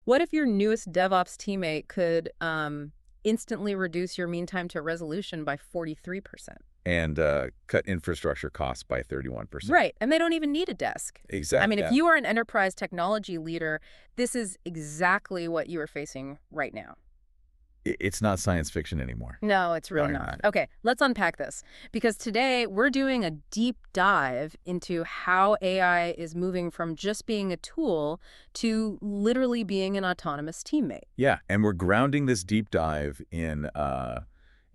What if your newest DevOps teammate could instantly reduce your mean time to resolution by 43%? And cut infrastructure costs by 31%. Right, and they don't even need a desk. I Exactly. mean, if Yeah. you are an enterprise technology leader, this is exactly what you are facing right now. It's not science fiction anymore. No, it's really Probably not. not. Okay, let's unpack this. Because today we're doing a deep dive into how AI is moving from just being a tool to literally being an autonomous teammate. Yeah, and we're grounding this deep dive in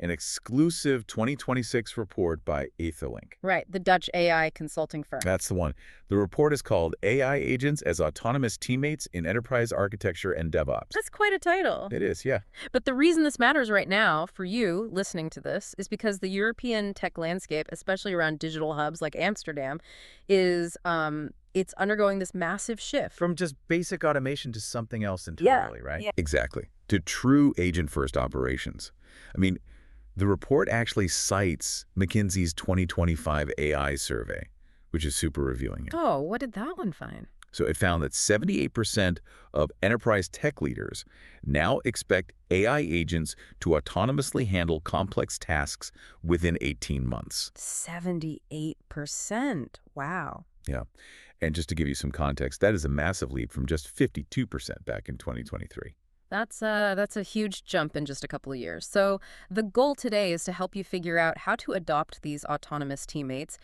an exclusive 2026 report by AetherLink. Right, the Dutch AI consulting firm. That's the one. The report is called AI Agents as Autonomous Teammates in Enterprise Architecture and DevOps. That's quite a title. It is, yeah. But the reason this matters right now for you listening to this is because the European tech landscape, especially around digital hubs like Amsterdam, is it's undergoing this massive shift. From just basic automation to something else entirely, right? Yeah. Exactly. To true agent-first operations. I mean, the report actually cites McKinsey's 2025 AI survey, which is super revealing. Oh, what did that one find? So it found that 78% of enterprise tech leaders now expect AI agents to autonomously handle complex tasks within 18 months. 78%. Wow. Yeah. And just to give you some context, that is a massive leap from just 52% back in 2023. That's a huge jump in just a couple of years. So the goal today is to help you figure out how to adopt these autonomous teammates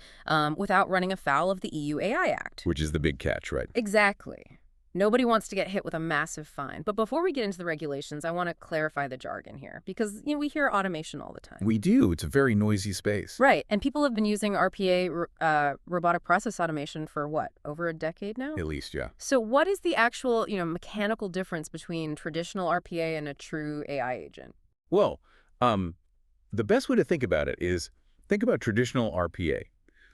without running afoul of the EU AI Act. Which is the big catch, right? Exactly. Nobody wants to get hit with a massive fine. But before we get into the regulations, I want to clarify the jargon here because we hear automation all the time. We do. It's a very noisy space. Right. And people have been using RPA, robotic process automation, for what, over a decade now? At least, yeah. So what is the actual, mechanical difference between traditional RPA and a true AI agent? Well, the best way to think about it is think about traditional RPA,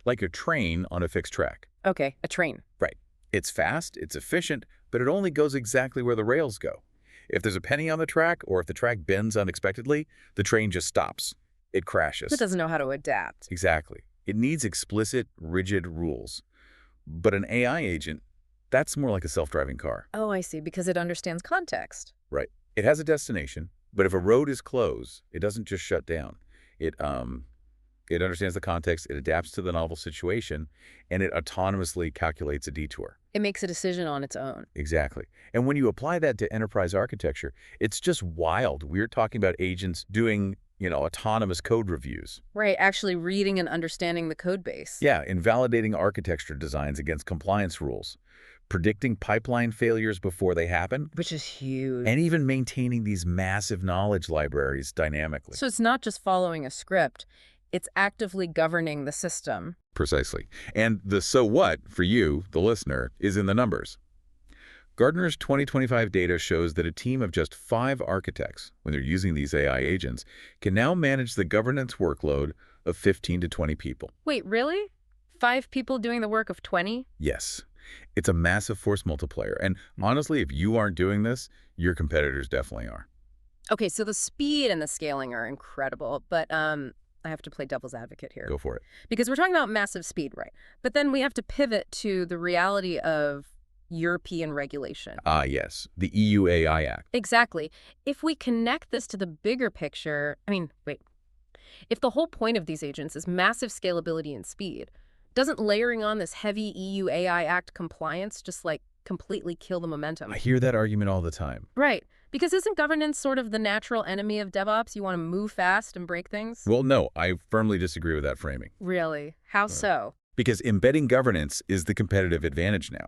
like a train on a fixed track. Okay, a train. Right. It's fast, it's efficient, but it only goes exactly where the rails go. If there's a penny on the track, or if the track bends unexpectedly, the train just stops. It crashes. It doesn't know how to adapt. Exactly. It needs explicit, rigid rules. But an AI agent, that's more like a self-driving car. Oh, I see, because it understands context. Right. It has a destination, but if a road is closed, it doesn't just shut down. It understands the context, it adapts to the novel situation, and it autonomously calculates a detour. It makes a decision on its own. Exactly. And when you apply that to enterprise architecture, it's just wild. We're talking about agents doing, autonomous code reviews. Right, actually reading and understanding the code base. Yeah, invalidating architecture designs against compliance rules, predicting pipeline failures before they happen, Which is huge. and even maintaining these massive knowledge libraries dynamically. So it's not just following a script. It's actively governing the system. Precisely. And the so what, for you, the listener, is in the numbers. Gartner's 2025 data shows that a team of just 5 architects, when they're using these AI agents, can now manage the governance workload of 15 to 20 people. Wait, really? 5 people doing the work of 20? Yes. It's a massive force multiplier. And honestly, if you aren't doing this, your competitors definitely are. Okay, so the speed and the scaling are incredible, but I have to play devil's advocate here. Go for it. Because we're talking about massive speed, right? But then we have to pivot to the reality of European regulation. Ah, yes. The EU AI Act. Exactly. If we connect this to the bigger picture, wait. If the whole point of these agents is massive scalability and speed, doesn't layering on this heavy EU AI Act compliance just completely kill the momentum? I hear that argument all the time. Right. Because isn't governance sort of the natural enemy of DevOps? You want to move fast and break things? Well, no, I firmly disagree with that framing. Really? How so? Because embedding governance is the competitive advantage now.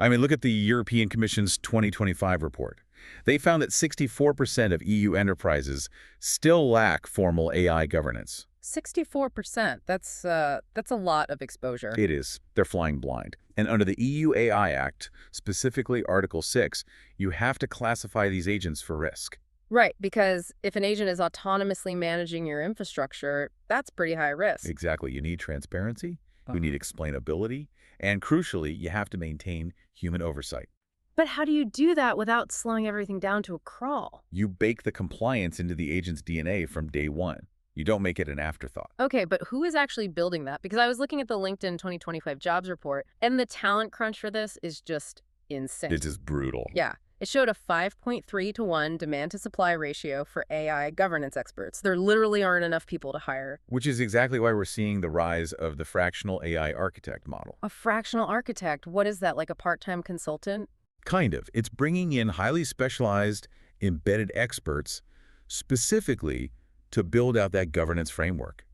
Look at the European Commission's 2025 report. They found that 64% of EU enterprises still lack formal AI governance. 64%. That's a lot of exposure. It is. They're flying blind. And under the EU AI Act, specifically Article 6, you have to classify these agents for risk. Right, because if an agent is autonomously managing your infrastructure, that's pretty high risk. Exactly. You need transparency, you need explainability, and crucially, you have to maintain human oversight. But how do you do that without slowing everything down to a crawl? You bake the compliance into the agent's DNA from day one. You don't make it an afterthought. Okay, but who is actually building that? Because I was looking at the LinkedIn 2025 jobs report, and the talent crunch for this is just insane. It's just brutal. Yeah. It showed a 5.3 to 1 demand to supply ratio for AI governance experts. There literally aren't enough people to hire. Which is exactly why we're seeing the rise of the fractional AI architect model. A fractional architect, what is that, like a part-time consultant? Kind of. It's bringing in highly specialized, embedded experts specifically to build out that governance framework.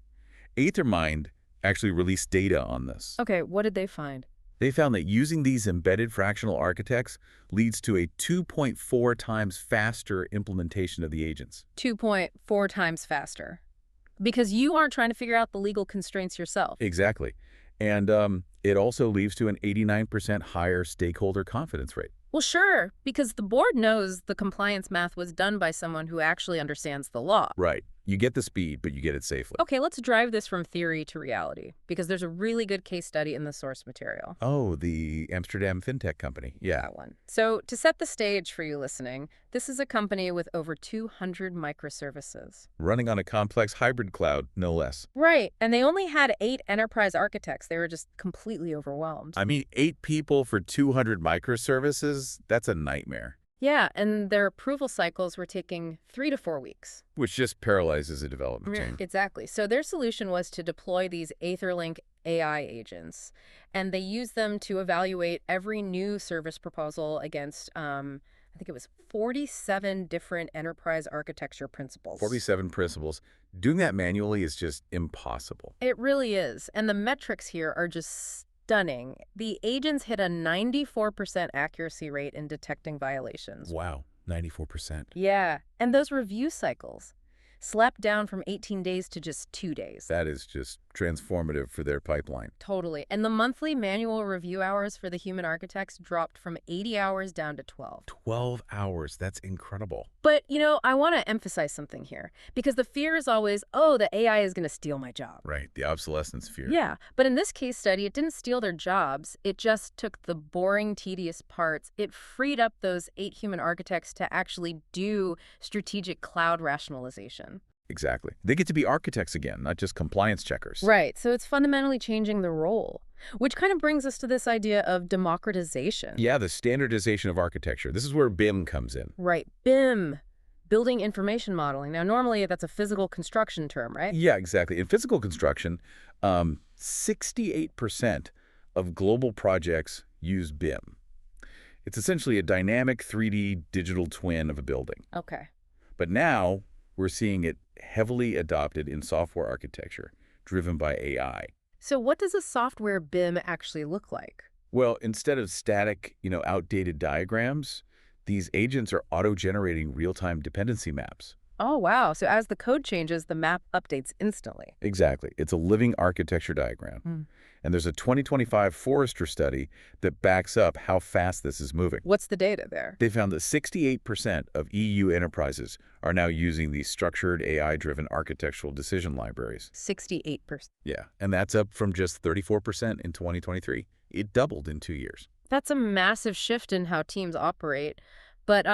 Aethermind actually released data on this. Okay, what did they find? They found that using these embedded fractional architects leads to a 2.4 times faster implementation of the agents. 2.4 times faster. Because you aren't trying to figure out the legal constraints yourself. Exactly. And it also leads to an 89% higher stakeholder confidence rate. Well, sure, because the board knows the compliance math was done by someone who actually understands the law. Right. You get the speed, but you get it safely. Okay, let's drive this from theory to reality, because there's a really good case study in the source material. Oh, the Amsterdam fintech company. Yeah. That one. So to set the stage for you listening, this is a company with over 200 microservices. Running on a complex hybrid cloud, no less. Right, and they only had 8 enterprise architects. They were just completely overwhelmed. I mean, 8 people for 200 microservices? That's a nightmare. Yeah, and their approval cycles were taking 3 to 4 weeks. Which just paralyzes a development team. Exactly. So their solution was to deploy these AetherLink AI agents, and they used them to evaluate every new service proposal against, I think it was 47 different enterprise architecture principles. 47 principles. Doing that manually is just impossible. It really is. And the metrics here are just stunning. The agents hit a 94% accuracy rate in detecting violations. Wow, 94%. Yeah, and those review cycles slapped down from 18 days to just 2 days. That is just transformative for their pipeline. Totally. And the monthly manual review hours for the human architects dropped from 80 hours down to 12. 12 hours. That's incredible. But, you know, I want to emphasize something here, because the fear is always, oh, the AI is going to steal my job. Right, the obsolescence fear. Yeah, but in this case study, it didn't steal their jobs. It just took the boring, tedious parts. It freed up those 8 human architects to actually do strategic cloud rationalization. Exactly. They get to be architects again, not just compliance checkers. Right, so it's fundamentally changing the role, which kind of brings us to this idea of democratization. Yeah, the standardization of architecture. This is where BIM comes in. Right, BIM, building information modeling. Now, normally that's a physical construction term, right? Yeah, exactly. In physical construction, 68% of global projects use BIM. It's essentially a dynamic 3D digital twin of a building. Okay. But now we're seeing it heavily adopted in software architecture, driven by AI. So what does a software BIM actually look like? Well, instead of static, outdated diagrams, these agents are auto-generating real-time dependency maps. Oh, wow. So as the code changes, the map updates instantly. Exactly. It's a living architecture diagram. And there's a 2025 Forrester study that backs up how fast this is moving. What's the data there? They found that 68% of EU enterprises are now using these structured AI-driven architectural decision libraries. 68%. Yeah, and that's up from just 34% in 2023. It doubled in 2 years. That's a massive shift in how teams operate. But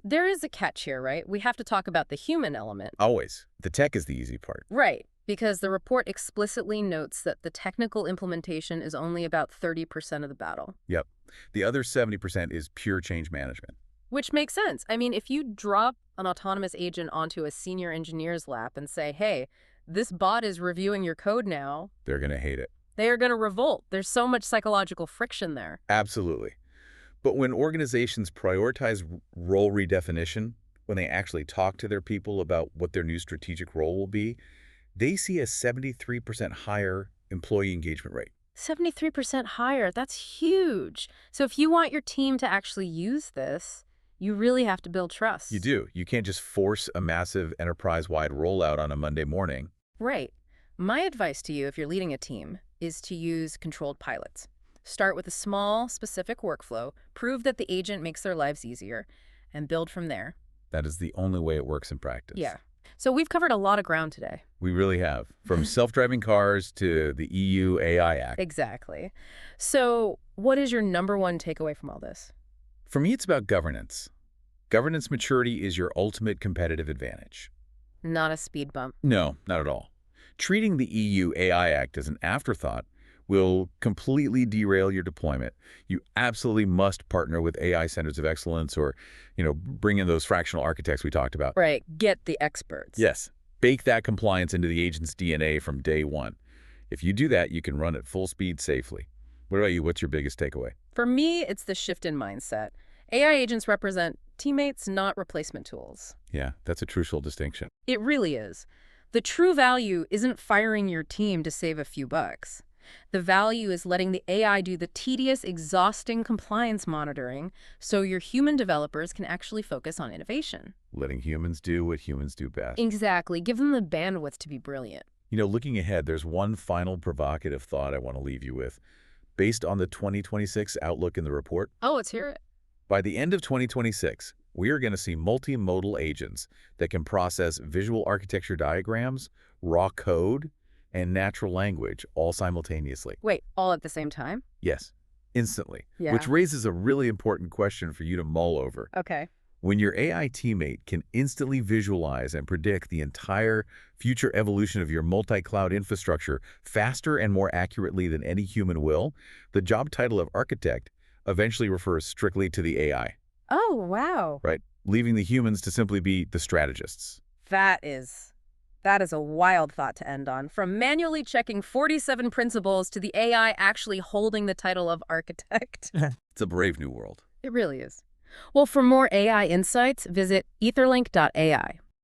there is a catch here, right? We have to talk about the human element. Always. The tech is the easy part. Right, because the report explicitly notes that the technical implementation is only about 30% of the battle. Yep. The other 70% is pure change management. Which makes sense. I mean, if you drop an autonomous agent onto a senior engineer's lap and say, hey, this bot is reviewing your code now, They're going to hate it. they are going to revolt. There's so much psychological friction there. Absolutely. But when organizations prioritize role redefinition, when they actually talk to their people about what their new strategic role will be, they see a 73% higher employee engagement rate. 73% higher. That's huge. So if you want your team to actually use this, you really have to build trust. You do. You can't just force a massive enterprise-wide rollout on a Monday morning. Right. My advice to you, if you're leading a team, is to use controlled pilots. Start with a small, specific workflow, prove that the agent makes their lives easier, and build from there. That is the only way it works in practice. Yeah. So we've covered a lot of ground today. We really have. From self-driving cars to the EU AI Act. Exactly. So what is your #1 takeaway from all this? For me, it's about governance. Governance maturity is your ultimate competitive advantage. Not a speed bump. No, not at all. Treating the EU AI Act as an afterthought will completely derail your deployment. You absolutely must partner with AI centers of excellence or, bring in those fractional architects we talked about. Right. Get the experts. Yes. Bake that compliance into the agent's DNA from day one. If you do that, you can run at full speed safely. What about you? What's your biggest takeaway? For me, it's the shift in mindset. AI agents represent teammates, not replacement tools. Yeah, that's a crucial distinction. It really is. The true value isn't firing your team to save a few bucks. The value is letting the AI do the tedious, exhausting compliance monitoring so your human developers can actually focus on innovation. Letting humans do what humans do best. Exactly. Give them the bandwidth to be brilliant. Looking ahead, there's one final provocative thought I want to leave you with. Based on the 2026 outlook in the report, Oh, let's hear it. by the end of 2026, we are going to see multimodal agents that can process visual architecture diagrams, raw code, and natural language all simultaneously. Wait, all at the same time? Yes, instantly. Yeah. Which raises a really important question for you to mull over. Okay. When your AI teammate can instantly visualize and predict the entire future evolution of your multi-cloud infrastructure faster and more accurately than any human will, the job title of architect eventually refers strictly to the AI, Oh, wow. right? Leaving the humans to simply be the strategists. That is a wild thought to end on. From manually checking 47 principles to the AI actually holding the title of architect. It's a brave new world. It really is. Well, for more AI insights, visit AetherLink.ai.